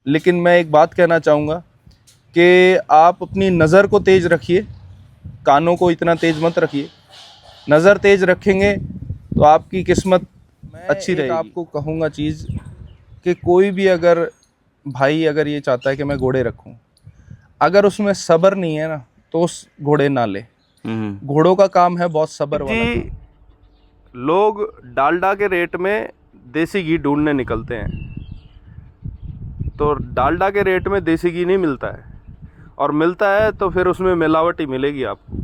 लेकिन मैं एक बात कहना चाहूँगा कि आप अपनी नज़र को तेज़ रखिए, कानों को इतना तेज़ मत रखिए। नज़र तेज़ रखेंगे तो आपकी किस्मत अच्छी रहेगी। आपको कहूँगा चीज़ कि कोई भी अगर भाई अगर ये चाहता है कि मैं घोड़े रखूँ, अगर उसमें सब्र नहीं है ना तो उस घोड़े ना ले। घोड़ों का काम है बहुत सब्र वाला काम। लोग डालडा के रेट में देसी घी ढूंढने निकलते हैं, तो डालडा के रेट में देसी घी नहीं मिलता है, और मिलता है तो फिर उसमें मिलावट ही मिलेगी आपको।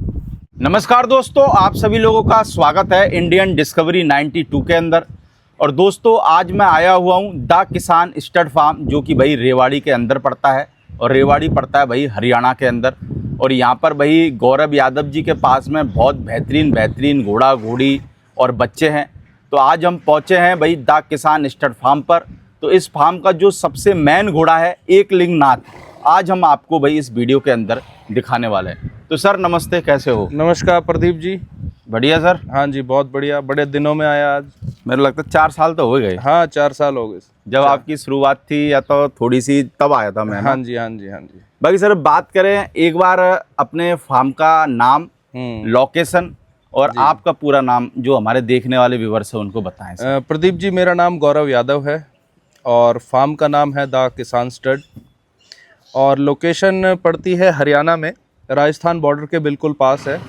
नमस्कार दोस्तों, आप सभी लोगों का स्वागत है इंडियन डिस्कवरी 92 के अंदर। और दोस्तों आज मैं आया हुआ हूँ द किसान स्टड फार्म, जो कि भाई रेवाड़ी के अंदर पड़ता है, और रेवाड़ी पड़ता है भाई हरियाणा के अंदर। और यहाँ पर भाई गौरव यादव जी के पास में बहुत बेहतरीन घोड़ा घोड़ी और बच्चे हैं। तो आज हम पहुँचे हैं भाई द किसान स्टड फार्म पर। तो इस फार्म का जो सबसे मेन घोड़ा है एकलिंगनाथ, आज हम आपको भाई इस वीडियो के अंदर दिखाने वाले हैं। तो सर नमस्ते, कैसे हो? नमस्कार प्रदीप जी। बढ़िया सर। हाँ जी, बहुत बढ़िया, बड़े दिनों में आया आज। मेरे लगता है 4 साल तो हो गए। हाँ 4 साल हो गए जब आपकी शुरुआत थी, या तो थोड़ी सी तब आया था मैं। हाँ जी हाँ जी हाँ जी। बाकी सर बात करें एक बार अपने फार्म का नाम, लोकेशन और आपका पूरा नाम जो हमारे देखने वाले व्यूअर्स हैं उनको बताएं सर। प्रदीप जी, मेरा नाम गौरव यादव है और फार्म का नाम है द किसान स्टड, और लोकेशन पड़ती है हरियाणा में, राजस्थान बॉर्डर के बिल्कुल पास है,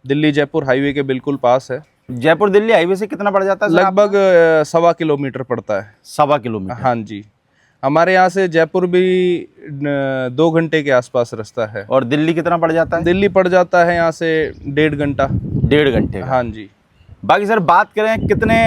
दिल्ली जयपुर हाईवे के बिल्कुल पास है। जयपुर दिल्ली हाईवे से कितना पड़ जाता है सर? लगभग 1.25 किलोमीटर पड़ता है। 1.25 किलोमीटर? हाँ जी। हमारे यहाँ से जयपुर भी 2 घंटे के आसपास रास्ता है। और दिल्ली कितना पड़ जाता है? दिल्ली पड़ जाता है यहाँ से 1.5 घंटा। 1.5 घंटे? हाँ जी। बाकी सर बात करें कितने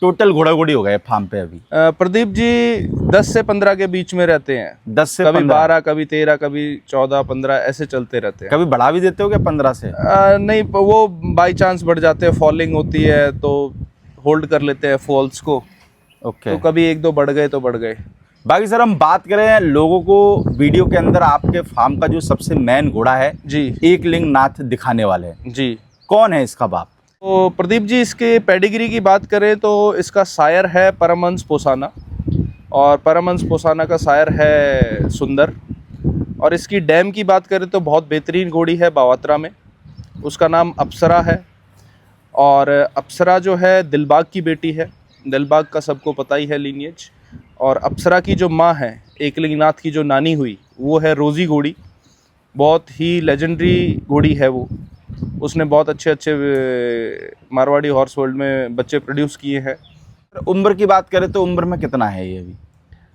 टोटल घोड़ा घोड़ी हो गए फार्म पे अभी? प्रदीप जी 10 से 15 के बीच में रहते हैं। 10 से कभी 15? 12, कभी 13, कभी 14, 15 ऐसे चलते रहते हैं। कभी बढ़ा भी देते हो क्या 15 से? नहीं, वो बाई चांस बढ़ जाते हैं, फॉलिंग होती है तो होल्ड कर लेते हैं फॉल्स को। ओके। तो कभी 1-2 बढ़ गए तो बढ़ गए। बाकी सर हम बात करें लोगों को वीडियो के अंदर आपके फार्म का जो सबसे मेन घोड़ा है जी, एकलिंगनाथ दिखाने वाले हैं जी। कौन है इसका बाप? तो प्रदीप जी, इसके पेडिग्री की बात करें तो इसका सायर है परमहंस पोसाना, और परमहंस पोसाना का सायर है सुंदर। और इसकी डैम की बात करें तो बहुत बेहतरीन घोड़ी है बावात्रा में, उसका नाम अप्सरा है। और अप्सरा जो है दिलबाग की बेटी है, दिलबाग का सबको पता ही है लीनिएज। और अप्सरा की जो माँ है, एकलिंगनाथ की जो नानी हुई, वो है रोज़ी घोड़ी। बहुत ही लेजेंडरी घोड़ी है वो। उसने बहुत अच्छे मारवाड़ी हॉर्स वर्ल्ड में बच्चे प्रोड्यूस किए हैं। उम्र की बात करें तो उम्र में कितना है ये अभी?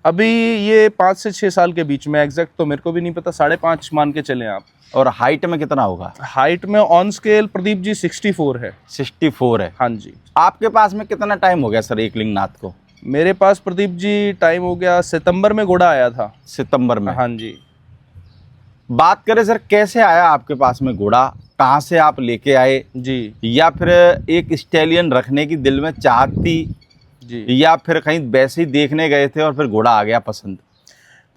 अभी ये 5 से 6 साल के बीच में, एग्जैक्ट तो मेरे को भी नहीं पता, 5.5 मान के चलें आप। और हाइट में कितना होगा? हाइट में ऑन स्केल प्रदीप जी 64 है। 64 है? हाँ जी। आपके पास में कितना टाइम हो गया सर एकलिंगनाथ को? मेरे पास प्रदीप जी टाइम हो गया, सितंबर में घोड़ा आया था। सितंबर में? हाँ जी। बात करें सर कैसे आया आपके पास में घोड़ा, कहाँ से आप लेके आए जी, या फिर एक स्टैलियन रखने की दिल में चाहत थी, जी। या फिर कहीं वैसे ही देखने गए थे और फिर घोड़ा आ गया पसंद?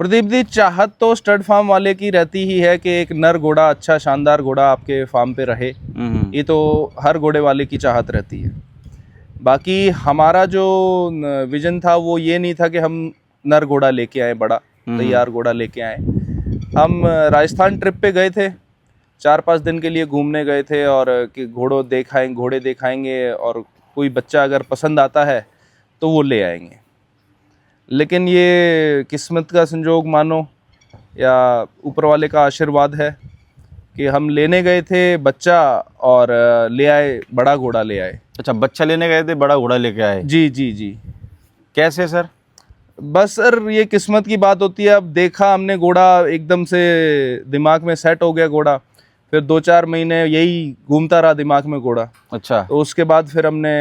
प्रदीप जी, चाहत तो स्टड फार्म वाले की रहती ही है कि एक नर घोड़ा, अच्छा शानदार घोड़ा आपके फार्म पे रहे। ये तो हर घोड़े वाले की चाहत रहती है। बाकी हमारा जो विजन था वो ये नहीं था कि हम नर घोड़ा लेके आए, बड़ा तैयार घोड़ा लेके आए। हम राजस्थान ट्रिप पे गए थे, 4-5 दिन के लिए घूमने गए थे, और कि घोड़े दिखाएंगे और कोई बच्चा अगर पसंद आता है तो वो ले आएंगे। लेकिन ये किस्मत का संजोग मानो या ऊपर वाले का आशीर्वाद है कि हम लेने गए थे बच्चा और ले आए, बड़ा घोड़ा ले आए। अच्छा, बच्चा लेने गए थे, बड़ा घोड़ा लेके आए? जी जी जी। कैसे सर? बस सर ये किस्मत की बात होती है। अब देखा हमने घोड़ा, एकदम से दिमाग में सेट हो गया घोड़ा, फिर 2-4 महीने यही घूमता रहा दिमाग में घोड़ा। अच्छा। तो उसके बाद फिर हमने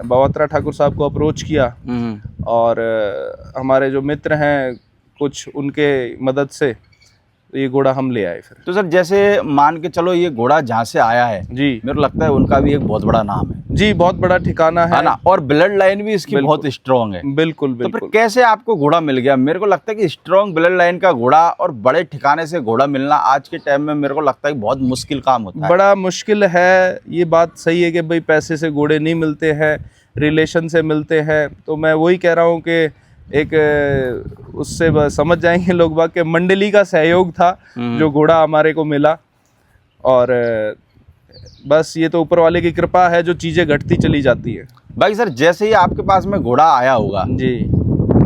बावात्रा ठाकुर साहब को अप्रोच किया, और हमारे जो मित्र हैं कुछ, उनके मदद से तो ये घोड़ा हम ले आए फिर। तो सर जैसे मान के चलो ये घोड़ा जहाँ से आया है, जी, मेरे को लगता है उनका भी एक बहुत बड़ा नाम है। जी, बहुत बड़ा ठिकाना है ना, और ब्लड लाइन भी इसकी बहुत स्ट्रांग है। बिल्कुल तो फिर बिल्कुल। कैसे आपको घोड़ा मिल गया? मेरे को लगता है कि स्ट्रांग ब्लड लाइन का घोड़ा और बड़े ठिकाने से घोड़ा मिलना आज के टाइम में मेरे को लगता है कि बहुत मुश्किल काम होता है। बड़ा मुश्किल है, ये बात सही है कि भाई पैसे से घोड़े नहीं मिलते हैं, रिलेशन से मिलते हैं। तो मैं वही कह रहा हूँ कि एक उससे समझ जाएंगे लोग बाग के मंडली का सहयोग था जो घोड़ा हमारे को मिला। और बस ये तो ऊपर वाले की कृपा है, जो चीज़ें घटती चली जाती है। बाकी सर जैसे ही आपके पास में घोड़ा आया होगा जी,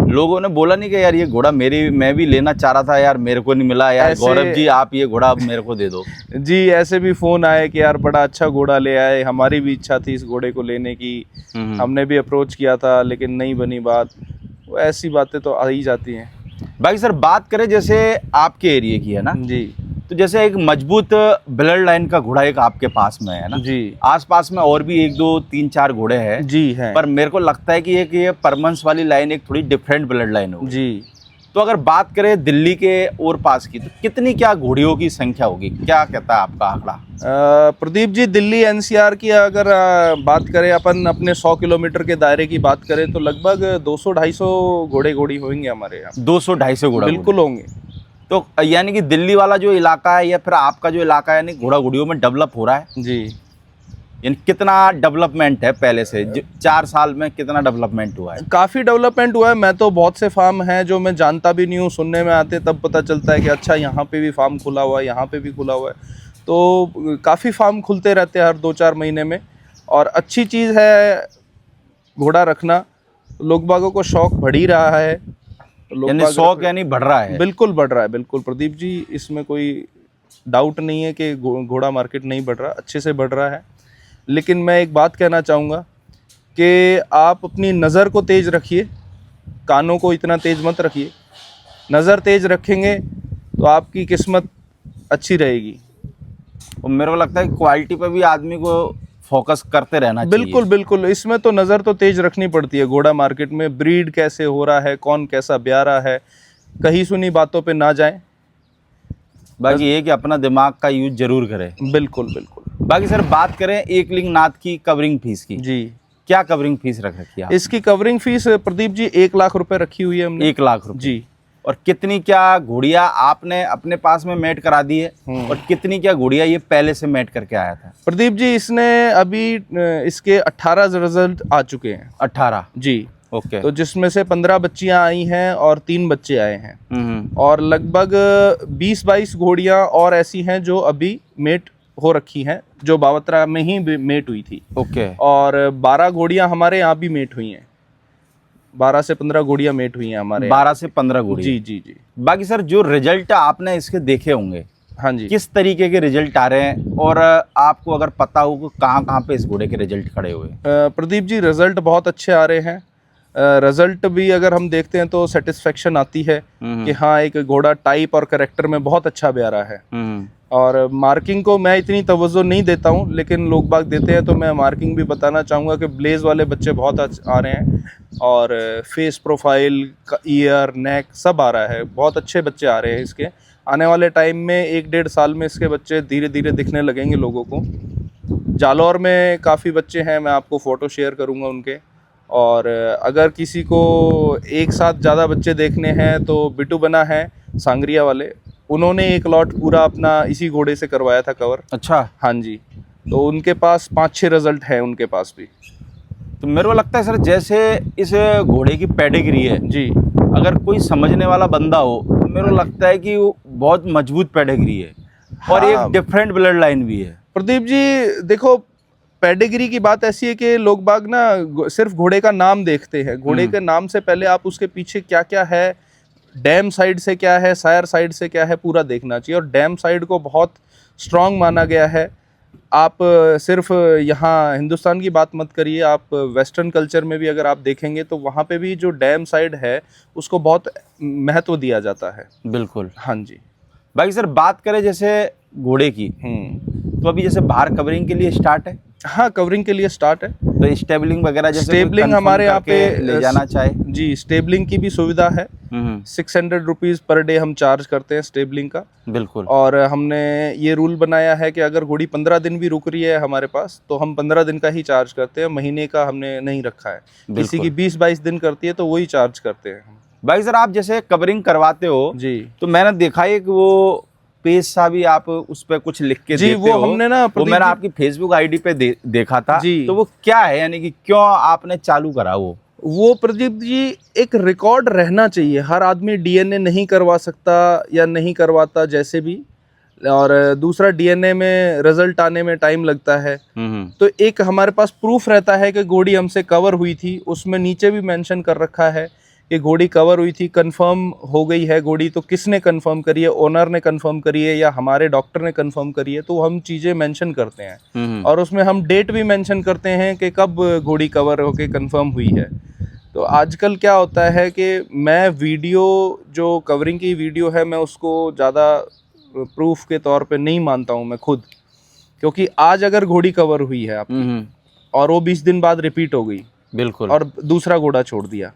लोगों ने बोला नहीं कि यार ये घोड़ा मैं भी लेना चाह रहा था यार, मेरे को नहीं मिला यार, गौरव जी आप ये घोड़ा अब मेरे को दे दो। जी, ऐसे भी फ़ोन आए कि यार बड़ा अच्छा घोड़ा ले आए, हमारी भी इच्छा थी इस घोड़े को लेने की, हमने भी अप्रोच किया था लेकिन नहीं बनी बात। वो ऐसी बातें तो आ ही जाती हैं। बाकी सर बात करें जैसे आपके एरिया की है ना, जी तो जैसे एक मजबूत ब्लड लाइन का घोड़ा एक आपके पास में है ना जी आसपास में और भी 1 2 3 4 घोड़े हैं जी हैं, पर मेरे को लगता है कि एक ये परमंस वाली लाइन एक थोड़ी डिफरेंट ब्लड लाइन होगी। जी। तो अगर बात करें दिल्ली के और पास की तो कितनी क्या घोड़ियों की संख्या होगी, क्या कहता है आपका आंकड़ा? प्रदीप जी, दिल्ली एनसीआर की अगर बात करें अपन अपने 100 किलोमीटर के दायरे की बात करें तो लगभग 200-250 घोड़े घोड़ी होंगे हमारे यहाँ। 200-250 घोड़ा बिल्कुल होंगे। तो यानी कि दिल्ली वाला जो इलाका है या फिर आपका जो इलाका है यानी घोड़ा घोड़ियों में डेवलप हो रहा है जी। यानी कितना डेवलपमेंट है पहले से 4 साल में कितना डेवलपमेंट हुआ है? काफ़ी डेवलपमेंट हुआ है। मैं तो बहुत से फार्म हैं जो मैं जानता भी नहीं हूँ, सुनने में आते तब पता चलता है कि अच्छा यहाँ पे भी फार्म खुला हुआ है, यहाँ पे भी खुला हुआ है। तो काफ़ी फार्म खुलते रहते हैं हर 2-4 महीने में, और अच्छी चीज़ है घोड़ा रखना। लोग बागों को शौक बढ़ ही रहा है, यानी शौक यानी बढ़ रहा है। बिल्कुल बढ़ रहा है, बिल्कुल प्रदीप जी, इसमें कोई डाउट नहीं है कि घोड़ा मार्केट नहीं बढ़ रहा, अच्छे से बढ़ रहा है। लेकिन मैं एक बात कहना चाहूँगा कि आप अपनी नज़र को तेज़ रखिए, कानों को इतना तेज़ मत रखिए। नज़र तेज़ रखेंगे तो आपकी किस्मत अच्छी रहेगी। और मेरे को लगता है क्वालिटी पे भी आदमी को फोकस करते रहना चाहिए। बिल्कुल बिल्कुल, इसमें तो नज़र तो तेज़ रखनी पड़ती है। घोड़ा मार्केट में ब्रीड कैसे हो रहा है, कौन कैसा ब्याह रहा है, कहीं सुनी बातों पे ना जाएं। बाकी ये कि अपना दिमाग का यूज जरूर करें। बिल्कुल बिल्कुल। बाकी सर बात करें एकलिंग नाथ की कवरिंग फीस की, जी, क्या कवरिंग फीस रख रखी है? इसकी कवरिंग फीस प्रदीप जी 1 लाख रुपए रखी हुई है हमने। 1 लाख रुपए जी। और कितनी क्या घोड़िया आपने अपने पास में मेट करा दी है और कितनी क्या घोड़िया ये पहले से मेट करके आया था? प्रदीप जी इसने अभी इसके 18 रिजल्ट आ चुके हैं। 18? जी। ओके। तो जिसमें से 15 बच्चियां आई हैं और 3 बच्चे आए हैं, और लगभग 20-22 घोड़ियां और ऐसी हैं जो अभी मेट हो रखी हैं, जो बावत्रा में ही मेट हुई थी। ओके। और 12 घोड़ियां हमारे यहाँ भी मेट हुई हैं। 12 से 15 घोड़ियां मेट हुई हैं हमारे 12 से 15 घोड़ियां? जी जी जी। बाकी सर जो रिजल्ट आपने इसके देखे होंगे, हाँ जी, किस तरीके के रिजल्ट आ रहे हैं और आपको अगर पता हो कि कहाँ कहाँ पे इस घोड़े के रिजल्ट खड़े हुए? प्रदीप जी रिजल्ट बहुत अच्छे आ रहे हैं। रिजल्ट भी अगर हम देखते हैं तो सेटिस्फेक्शन आती है कि हाँ, एक घोड़ा टाइप और कैरेक्टर में बहुत अच्छा ब्यारा है। और मार्किंग को मैं इतनी तवज्जो नहीं देता हूँ, लेकिन लोग बाग देते हैं तो मैं मार्किंग भी बताना चाहूँगा कि ब्लेज वाले बच्चे बहुत आ रहे हैं, और फेस प्रोफाइल, ईयर, नेक सब आ रहा है। बहुत अच्छे बच्चे आ रहे हैं इसके। आने वाले टाइम में 1-1.5 साल में इसके बच्चे धीरे धीरे दिखने लगेंगे लोगों को। जालौर में काफ़ी बच्चे हैं, मैं आपको फ़ोटो शेयर करूँगा उनके। और अगर किसी को एक साथ ज़्यादा बच्चे देखने हैं तो बिटू बना है सांगरिया वाले, उन्होंने एक लॉट पूरा अपना इसी घोड़े से करवाया था कवर। अच्छा। हाँ जी, तो उनके पास 5-6 रिजल्ट हैं उनके पास भी। तो मेरे को लगता है सर जैसे इस घोड़े की पेडिग्री है जी, अगर कोई समझने वाला बंदा हो तो मेरे को लगता है कि वो बहुत मजबूत पेडिग्री है और हाँ। एक डिफरेंट ब्लड लाइन भी है। प्रदीप जी देखो, पेडिग्री की बात ऐसी है कि लोग बाग ना सिर्फ घोड़े का नाम देखते हैं। घोड़े के नाम से पहले आप उसके पीछे क्या क्या है, डैम साइड से क्या है, सायर साइड से क्या है, पूरा देखना चाहिए। और डैम साइड को बहुत स्ट्रांग माना गया है। आप सिर्फ यहाँ हिंदुस्तान की बात मत करिए, आप वेस्टर्न कल्चर में भी अगर आप देखेंगे तो वहाँ पे भी जो डैम साइड है उसको बहुत महत्व दिया जाता है। बिल्कुल। हाँ जी। बाकी सर बात करें जैसे घोड़े की, तो अभी जैसे बाहर कवरिंग के लिए स्टार्ट है? हाँ, कवरिंग के लिए स्टार्ट है। तो स्टेबलिंग वगैरह जैसे स्टेबलिंग हमारे यहाँ पे ले जाना चाहे? जी, स्टेबलिंग की भी सुविधा है। 600 रुपीज़ पर डे हम चार्ज करते हैं स्टेबलिंग का। बिल्कुल। और हमने ये रूल बनाया है कि अगर घोड़ी 15 दिन भी रुक रही है हमारे पास तो हम 15 दिन का ही चार्ज करते हैं, महीने का हमने नहीं रखा है। किसी की 20-22 दिन करती है तो वही चार्ज करते हैं हम। भाई सर आप जैसे कवरिंग करवाते हो जी, तो मैंने देखा है कि वो पेज सा भी आप उस पर कुछ लिख के जी, देते वो हमने ना वो मैंने आपकी फेसबुक आईडी पे देखा था। जी। तो वो क्या है, यानी कि क्यों आपने चालू करा वो? वो प्रदीप जी एक रिकॉर्ड रहना चाहिए। हर आदमी डीएनए नहीं करवा सकता या नहीं करवाता जैसे भी, और दूसरा डीएनए में रिजल्ट आने में टाइम लगता है। तो एक हमारे पास प्रूफ रहता है कि घोड़ी हमसे कवर हुई थी, उसमें नीचे भी मेंशन कर रखा है कि घोड़ी कवर हुई थी, कंफर्म हो गई है घोड़ी। तो किसने कंफर्म करी है? ओनर ने कंफर्म करी है या हमारे डॉक्टर ने कंफर्म करी है? तो हम चीज़ें मेंशन करते हैं और उसमें हम डेट भी मेंशन करते हैं कि कब घोड़ी कवर होके कंफर्म हुई है। तो आजकल क्या होता है कि मैं वीडियो जो कवरिंग की वीडियो है मैं उसको ज़्यादा प्रूफ के तौर पे नहीं मानता हूँ मैं खुद, क्योंकि आज अगर घोड़ी कवर हुई है आपकी और वो 20 दिन बाद रिपीट हो गई, बिल्कुल, और दूसरा घोड़ा छोड़ दिया,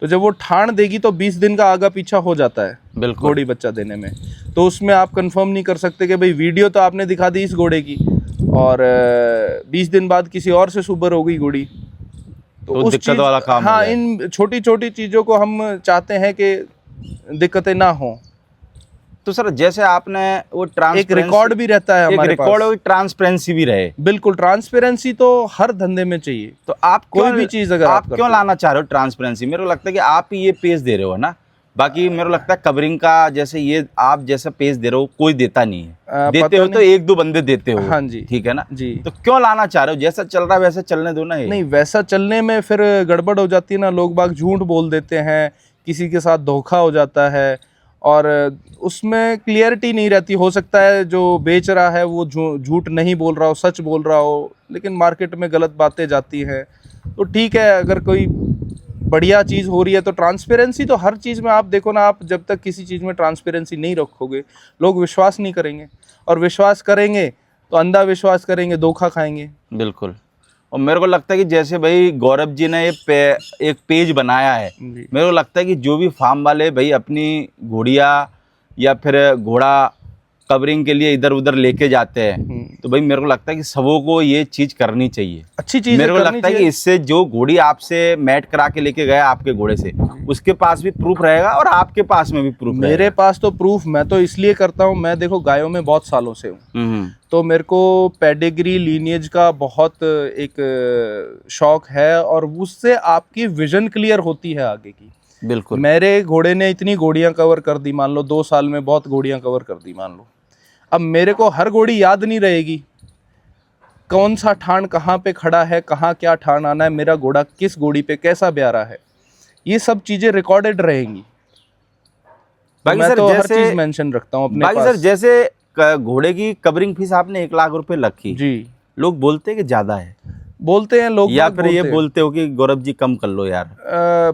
तो जब वो ठाण देगी तो 20 दिन का आगा पीछा हो जाता है बिल्कुल, घोड़ी बच्चा देने में। तो उसमें आप कंफर्म नहीं कर सकते कि भाई वीडियो तो आपने दिखा दी इस घोड़े की और 20 दिन बाद किसी और से सुबर हो गई घोड़ी, तो उस दिक्कत वाला काम हो हाँ, जाए। इन छोटी छोटी चीज़ों को हम चाहते हैं कि दिक्कतें ना हो। तो सर जैसे आपने वो एक रिकॉर्ड भी रहता है हमारे पास, रिकॉर्ड और ट्रांसपेरेंसी भी रहे। बिल्कुल, ट्रांसपेरेंसी तो हर धंधे में चाहिए। तो आप कोई भी चीज़ अगर आप क्यों लाना चाह रहे हो ट्रांसपेरेंसी? मेरे को लगता है कि आप ही ये पेज दे रहे हो ना, बाकी मेरे को लगता है कवरिंग का जैसे ये आप जैसा पेज दे रहे हो कोई देता नहीं है। देते हो तो एक दो बंदे देते हो। हाँ जी, ठीक है ना जी। तो क्यों लाना चाह रहे हो? जैसा चल रहा है वैसे चलने दो ना। ये नहीं, वैसा चलने में फिर गड़बड़ हो जाती है ना, लोग बाग झूठ बोल देते हैं, किसी के साथ धोखा हो जाता है और उसमें क्लियरिटी नहीं रहती। हो सकता है जो बेच रहा है वो झूठ नहीं बोल रहा हो, सच बोल रहा हो, लेकिन मार्केट में गलत बातें जाती हैं। तो ठीक है, अगर कोई बढ़िया चीज़ हो रही है तो ट्रांसपेरेंसी तो हर चीज़ में आप देखो ना, आप जब तक किसी चीज़ में ट्रांसपेरेंसी नहीं रखोगे लोग विश्वास नहीं करेंगे, और विश्वास करेंगे तो अंधा विश्वास करेंगे, धोखा खाएंगे। बिल्कुल। और मेरे को लगता है कि जैसे भाई गौरव जी ने एक पेज बनाया है, मेरे को लगता है कि जो भी फार्म वाले भाई अपनी घोड़िया या फिर घोड़ा कवरिंग के लिए इधर उधर लेके जाते हैं, तो भाई मेरे को लगता है कि सबों को ये चीज़ करनी चाहिए। अच्छी चीज़ मेरे को लगता है कि इससे जो घोड़ी आपसे मैट करा के लेके गया आपके घोड़े से, उसके पास भी प्रूफ रहेगा और आपके पास में भी प्रूफ रहेगा। मेरे पास तो प्रूफ मैं तो इसलिए करता हूँ, मैं देखो गायों में बहुत सालों से हूँ, तो मेरे को पेडिग्री लीनिएज का बहुत एक शौक है, और उससे आपकी विजन क्लियर होती है आगे की। बिल्कुल। मेरे घोड़े ने इतनी घोड़ियाँ कवर कर दी, मान लो 2 साल में बहुत घोड़ियाँ कवर कर दी मान लो। अब मेरे को हर घोड़ी याद नहीं रहेगी, कौन सा ठाण कहाँ पे खड़ा है, कहाँ क्या ठाण आना है, मेरा घोड़ा किस घोड़ी पे कैसा ब्यारा है, ये सब चीज़ें रिकॉर्डेड रहेंगी। तो मैं तो हर चीज़ मेंशन रखता हूँ अपने पास। सर जैसे घोड़े की कवरिंग फीस आपने 1 लाख रुपए रखी जी, लोग बोलते हैं कि ज़्यादा है, बोलते हैं लोग, या फिर ये बोलते हो कि गौरव जी कम कर लो यार?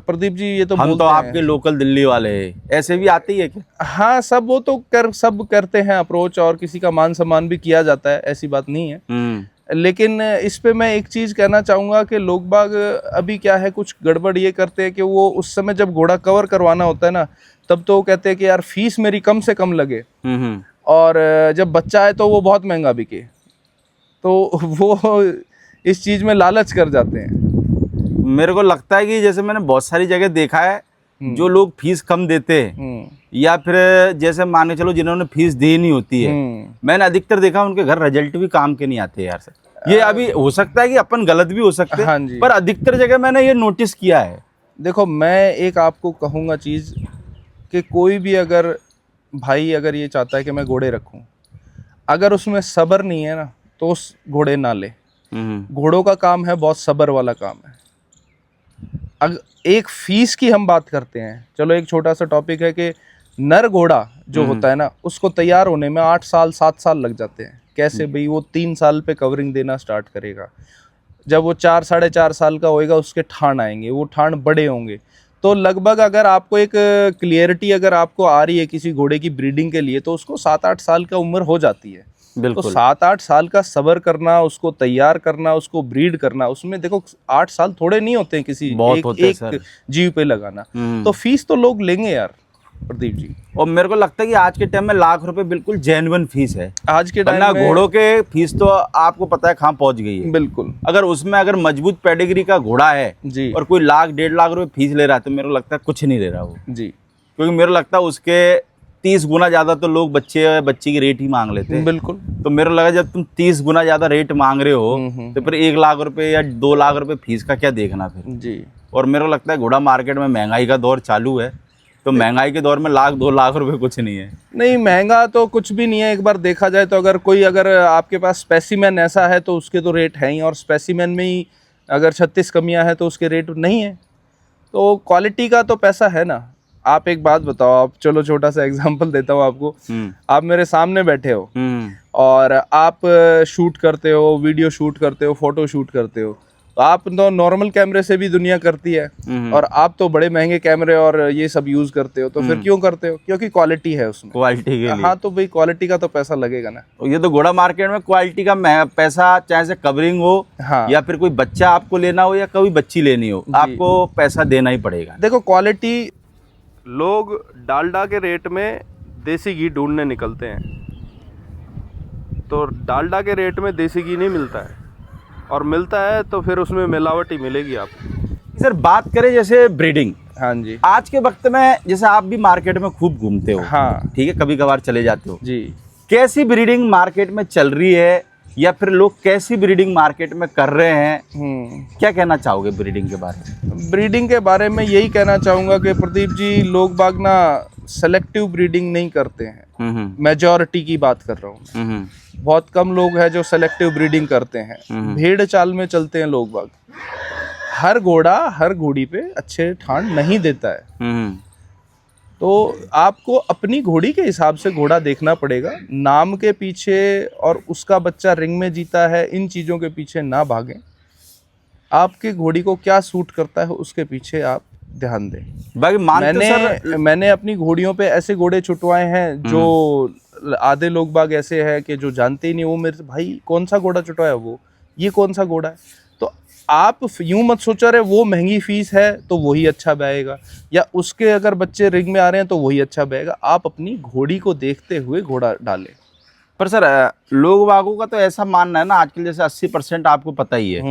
प्रदीप जी ये तो हम तो आपके लोकल दिल्ली वाले हैं, ऐसे भी आते ही है क्या? हाँ, सब वो तो सब करते हैं अप्रोच, और किसी का मान सम्मान भी किया जाता है, ऐसी बात नहीं है। लेकिन इस पे मैं एक चीज़ कहना चाहूँगा कि लोग बाग अभी क्या है, कुछ गड़बड़ ये करते हैं कि वो उस समय जब घोड़ा कवर करवाना होता है ना, तब तो वो कहते हैं कि यार फीस मेरी कम से कम लगे, और जब बच्चा है तो वो बहुत महंगा बिके, तो वो इस चीज़ में लालच कर जाते हैं। मेरे को लगता है कि जैसे मैंने बहुत सारी जगह देखा है, जो लोग फीस कम देते हैं या फिर जैसे मान के चलो जिन्होंने फीस दी नहीं होती है, मैंने अधिकतर देखा उनके घर रिजल्ट भी काम के नहीं आते यार सर। ये अभी हो सकता है कि अपन गलत भी हो सकते हैं, हाँ जी, पर अधिकतर जगह मैंने ये नोटिस किया है। देखो मैं एक आपको कहूँगा चीज़ कि कोई भी अगर भाई अगर ये चाहता है कि मैं घोड़े रखूँ, अगर उसमें सब्र नहीं है ना तो उस घोड़े ना ले। घोड़ों का काम है बहुत सब्र वाला काम है। अगर एक फीस की हम बात करते हैं, चलो एक छोटा सा टॉपिक है कि नर घोड़ा जो होता है ना, उसको तैयार होने में 8 साल 7 साल लग जाते हैं। कैसे भाई? वो 3 साल पे कवरिंग देना स्टार्ट करेगा, जब वो 4 साढ़े 4 साल का होएगा उसके ठाण आएंगे, वो ठाण बड़े होंगे। तो लगभग अगर आपको एक क्लियरिटी अगर आपको आ रही है किसी घोड़े की ब्रीडिंग के लिए, तो उसको 7-8 साल का उम्र हो जाती है। तो 7-8 साल का सब्र करना, उसको तैयार करना, उसको ब्रीड करना, उसमें देखो 8 साल थोड़े नहीं होते हैं किसी एक जीव पे लगाना। तो फीस तो लोग लेंगे यार प्रदीप जी। और मेरे को लगता है कि आज के टाइम में लाख रुपए बिल्कुल जेन्युइन फीस है आज के टाइम में। घोड़ों के फीस तो आपको पता है कहाँ पहुंच गई है। बिल्कुल। अगर उसमें अगर मजबूत पेडिग्री का घोड़ा है जी, और कोई 1 लाख 1.5 लाख रुपए फीस ले रहा है, तो मेरे को लगता है कुछ नहीं ले रहा वो जी। क्योंकि मेरे को लगता है उसके 30 गुना ज़्यादा तो लोग बच्चे की रेट ही मांग लेते हैं। बिल्कुल। तो मेरे को लगा जब तुम 30 गुना ज़्यादा रेट मांग रहे हो, तो फिर 1 लाख रुपए या 2 लाख रुपए फीस का क्या देखना फिर जी। और मेरे को लगता है घोड़ा मार्केट में महंगाई का दौर चालू है, तो महंगाई के दौर में 1-2 लाख रुपए कुछ नहीं है। नहीं, महंगा तो कुछ भी नहीं है। एक बार देखा जाए तो अगर आपके पास स्पेसिमेन ऐसा है तो उसके तो रेट हैं ही, और स्पेसिमेन में ही अगर 36 कमियां हैं तो उसके रेट नहीं है। तो क्वालिटी का तो पैसा है ना। आप एक बात बताओ, आप चलो छोटा सा एग्जांपल देता हूँ आपको। आप मेरे सामने बैठे हो और आप शूट करते हो, वीडियो शूट करते हो, फोटो शूट करते हो, तो आप तो नॉर्मल कैमरे से भी दुनिया करती है, और आप तो बड़े महंगे कैमरे और ये सब यूज करते हो। तो फिर क्यों करते हो? क्योंकि क्वालिटी है उसमें, क्वालिटी के लिए। हाँ, तो भाई क्वालिटी का तो पैसा लगेगा ना। तो ये तो घोड़ा मार्केट में क्वालिटी का पैसा, चाहे से कवरिंग हो, हाँ, या फिर कोई बच्चा आपको लेना हो या कोई बच्ची लेनी हो, आपको पैसा देना ही पड़ेगा। देखो क्वालिटी, लोग डालडा के रेट में देसी घी ढूंढने निकलते हैं, तो डालडा के रेट में देसी घी नहीं मिलता है, और मिलता है तो फिर उसमें मिलावट ही मिलेगी आपको। सर बात करें जैसे ब्रीडिंग, हाँ जी, आज के वक्त में जैसे आप भी मार्केट में खूब घूमते हो, हाँ ठीक है, कभी कभार चले जाते हो जी, कैसी ब्रीडिंग मार्केट में चल रही है, या फिर लोग कैसी ब्रीडिंग मार्केट में कर रहे हैं, क्या कहना चाहोगे ब्रीडिंग के बारे में? ब्रीडिंग के बारे में यही कहना चाहूँगा कि प्रदीप जी, लोग बाग ना सेलेक्टिव ब्रीडिंग नहीं करते हैं। मेजॉरिटी की बात कर रहा हूँ, बहुत कम लोग हैं जो सेलेक्टिव ब्रीडिंग करते हैं। भेड़ चाल में चलते हैं लोग बाग। हर घोड़ा हर घोड़ी पे अच्छे ठाण नहीं देता है, तो आपको अपनी घोड़ी के हिसाब से घोड़ा देखना पड़ेगा। नाम के पीछे और उसका बच्चा रिंग में जीता है, इन चीज़ों के पीछे ना भागें। आपकी घोड़ी को क्या सूट करता है उसके पीछे आप ध्यान दें। बाकी मैंने अपनी घोड़ियों पे ऐसे घोड़े छुटवाए हैं जो आधे लोग बाग ऐसे हैं कि जो जानते ही नहीं, वो मेरे भाई कौन सा घोड़ा छुटवाया, वो ये कौन सा घोड़ा है। तो आप यूं मत सोचा रहे वो महंगी फीस है तो वही अच्छा बहेगा, या उसके अगर बच्चे रिंग में आ रहे हैं तो वही अच्छा बहेगा। आप अपनी घोड़ी को देखते हुए घोड़ा डालें। पर सर लोग बागों का तो ऐसा मानना है ना, आजकल जैसे 80% आपको पता ही है,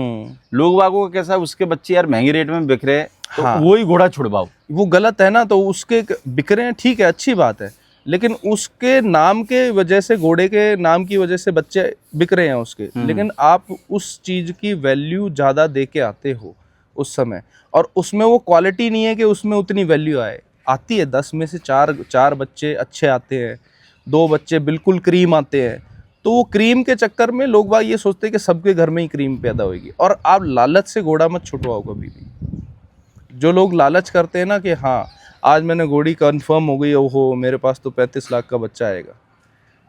लोग बागों का कैसा है, उसके बच्चे यार महंगे रेट में बिक रहे हैं, तो हाँ, वही घोड़ा छुड़वाओ। वो गलत है ना। तो उसके बिक रहे हैं, ठीक है, अच्छी बात है, लेकिन उसके नाम के वजह से, घोड़े के नाम की वजह से बच्चे बिक रहे हैं उसके, लेकिन आप उस चीज़ की वैल्यू ज़्यादा दे के आते हो उस समय, और उसमें वो क्वालिटी नहीं है कि उसमें उतनी वैल्यू आती है। 10 में से 4 बच्चे अच्छे आते हैं, 2 बच्चे बिल्कुल क्रीम आते हैं, तो वो क्रीम के चक्कर में लोग बाग ये सोचते हैं कि सबके घर में ही क्रीम पैदा होगी। और आप लालच से घोड़ा मत छुटवाओ कभी भी। जो लोग लालच करते हैं ना कि हाँ आज मैंने घोड़ी कंफर्म हो गई, ओहो मेरे पास तो 35 लाख का बच्चा आएगा,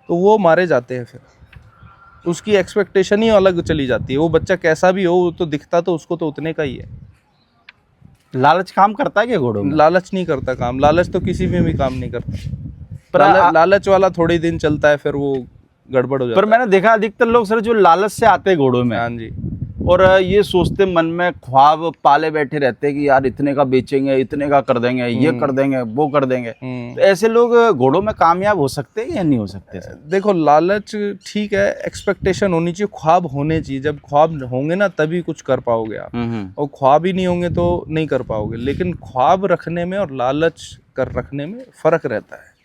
तो वो मारे जाते हैं। फिर उसकी एक्सपेक्टेशन ही अलग चली जाती है। वो बच्चा कैसा भी हो, तो दिखता तो उसको तो उतने का ही है। लालच काम करता है क्या घोड़ों में? लालच नहीं करता काम। लालच तो किसी में भी काम नहीं करता। पर लालच वाला थोड़े दिन चलता है, फिर वो गड़बड़ हो जाता है। पर मैंने देखा अधिकतर लोग सर जो लालच से आते हैं घोड़ों में, हाँ जी, और ये सोचते मन में ख्वाब पाले बैठे रहते हैं कि यार इतने का बेचेंगे, इतने का कर देंगे, ये कर देंगे, वो कर देंगे। तो ऐसे लोग घोड़ों में कामयाब हो सकते हैं या नहीं हो सकते सर? देखो लालच ठीक है, एक्सपेक्टेशन होनी चाहिए, ख्वाब होने चाहिए। जब ख्वाब होंगे ना तभी कुछ कर पाओगे आप, और ख्वाब ही नहीं होंगे तो नहीं कर पाओगे। लेकिन ख्वाब रखने में और लालच कर रखने में फ़र्क रहता है।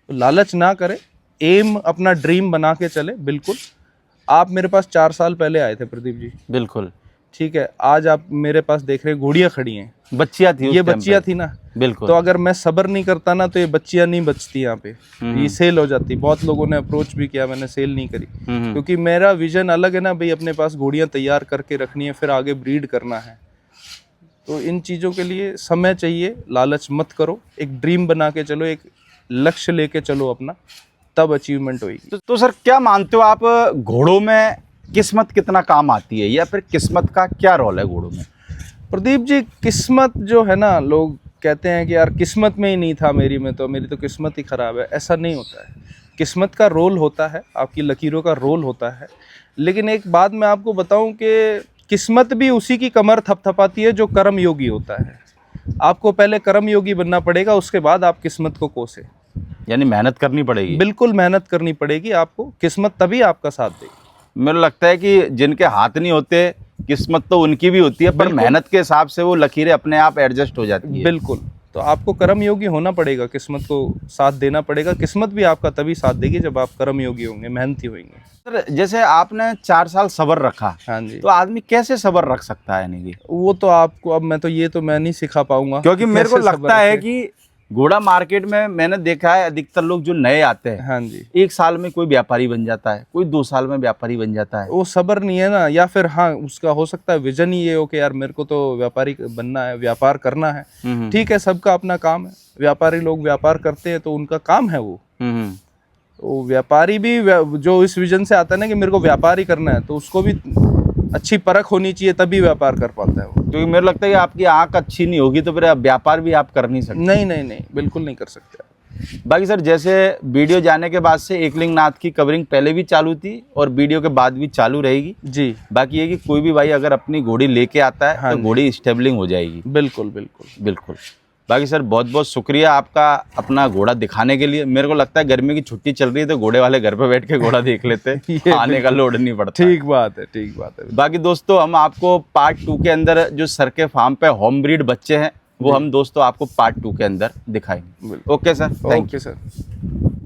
तो लालच ना करें, एम अपना ड्रीम बना के चले। बिल्कुल, आप मेरे पास 4 साल पहले आए थे प्रदीप जी, बिल्कुल ठीक है, आज आप मेरे पास देख रहे हैं घोड़ियाँ खड़ी हैं, बच्चियाँ थी, ये बच्चियाँ थी ना, बिल्कुल। तो अगर मैं सब्र नहीं करता ना तो ये बच्चियाँ नहीं बचती यहाँ पे, ये सेल हो जाती। बहुत लोगों ने अप्रोच भी किया, मैंने सेल नहीं करी, क्योंकि मेरा विजन अलग है ना भाई। अपने पास घोड़ियाँ तैयार करके रखनी है, फिर आगे ब्रीड करना है। तो इन चीज़ों के लिए समय चाहिए। लालच मत करो, एक ड्रीम बना के चलो, एक लक्ष्य लेके चलो अपना, तब अचीवमेंट होगी। तो सर क्या मानते हो आप, घोड़ों में किस्मत कितना काम आती है, या फिर किस्मत का क्या रोल है घोड़ों में? प्रदीप जी, किस्मत जो है ना, लोग कहते हैं कि यार किस्मत में ही नहीं था मेरी में, तो मेरी तो किस्मत ही ख़राब है। ऐसा नहीं होता है। किस्मत का रोल होता है, आपकी लकीरों का रोल होता है, लेकिन एक बात मैं आपको बताऊं कि किस्मत भी उसी की कमर थपथपाती है जो कर्म योगी होता है। आपको पहले कर्म योगी बनना पड़ेगा, उसके बाद आप किस्मत को कोसे। यानी मेहनत करनी पड़ेगी। बिल्कुल मेहनत करनी पड़ेगी आपको, किस्मत तभी आपका साथ देगी। मेरे लगता है कि जिनके हाथ नहीं होते, किस्मत तो उनकी भी होती है, पर मेहनत के हिसाब से वो लकीरें अपने आप एडजस्ट हो जाती है। बिल्कुल, तो आपको कर्म योगी होना पड़ेगा, किस्मत को साथ देना पड़ेगा। किस्मत भी आपका तभी साथ देगी जब आप कर्म योगी होंगे, मेहनती होंगे। सर जैसे आपने 4 साल सब्र रखा, हाँ जी। तो आदमी कैसे सब्र रख सकता है? यानी कि वो तो आपको अब मैं नहीं सिखा पाऊंगा, क्योंकि मेरे को कैसे सब्र लगता है रखें। कि घोड़ा मार्केट में मैंने देखा है अधिकतर लोग जो नए आते हैं, हाँ जी, 1 साल में कोई व्यापारी बन जाता है, कोई 2 साल में व्यापारी बन जाता है। वो सब्र नहीं है ना, या फिर हाँ उसका हो सकता है विजन ही ये हो कि यार मेरे को तो व्यापारी बनना है, व्यापार करना है। ठीक है, सबका अपना काम है। व्यापारी लोग व्यापार करते हैं तो उनका काम है वो। तो व्यापारी भी जो इस विजन से आता है ना कि मेरे को व्यापार ही करना है, तो उसको भी अच्छी परख होनी चाहिए, तभी व्यापार कर पाता है वो। क्योंकि मेरे लगता है कि आपकी आंख अच्छी नहीं होगी तो फिर व्यापार भी आप कर नहीं सकते। नहीं, बिल्कुल नहीं कर सकते। बाकी सर जैसे वीडियो जाने के बाद से एकलिंग नाथ की कवरिंग पहले भी चालू थी और वीडियो के बाद भी चालू रहेगी जी, बाकी ये कि कोई भी भाई अगर अपनी घोड़ी लेके आता है हाँ तो जी। घोड़ी स्टेबलिंग हो जाएगी। बिल्कुल बिल्कुल। बिल्कुल। बाकी सर बहुत बहुत शुक्रिया आपका अपना घोड़ा दिखाने के लिए। मेरे को लगता है गर्मी की छुट्टी चल रही है तो घोड़े वाले घर पे बैठ के घोड़ा देख लेते ये आने का लोड नहीं पड़ता। ठीक बात है, ठीक बात है। बाकी दोस्तों हम आपको पार्ट 2 के अंदर जो सर के फार्म पे होम ब्रीड बच्चे हैं वो हम दोस्तों आपको पार्ट 2 के अंदर दिखाएंगे। Okay sir, thank you sir.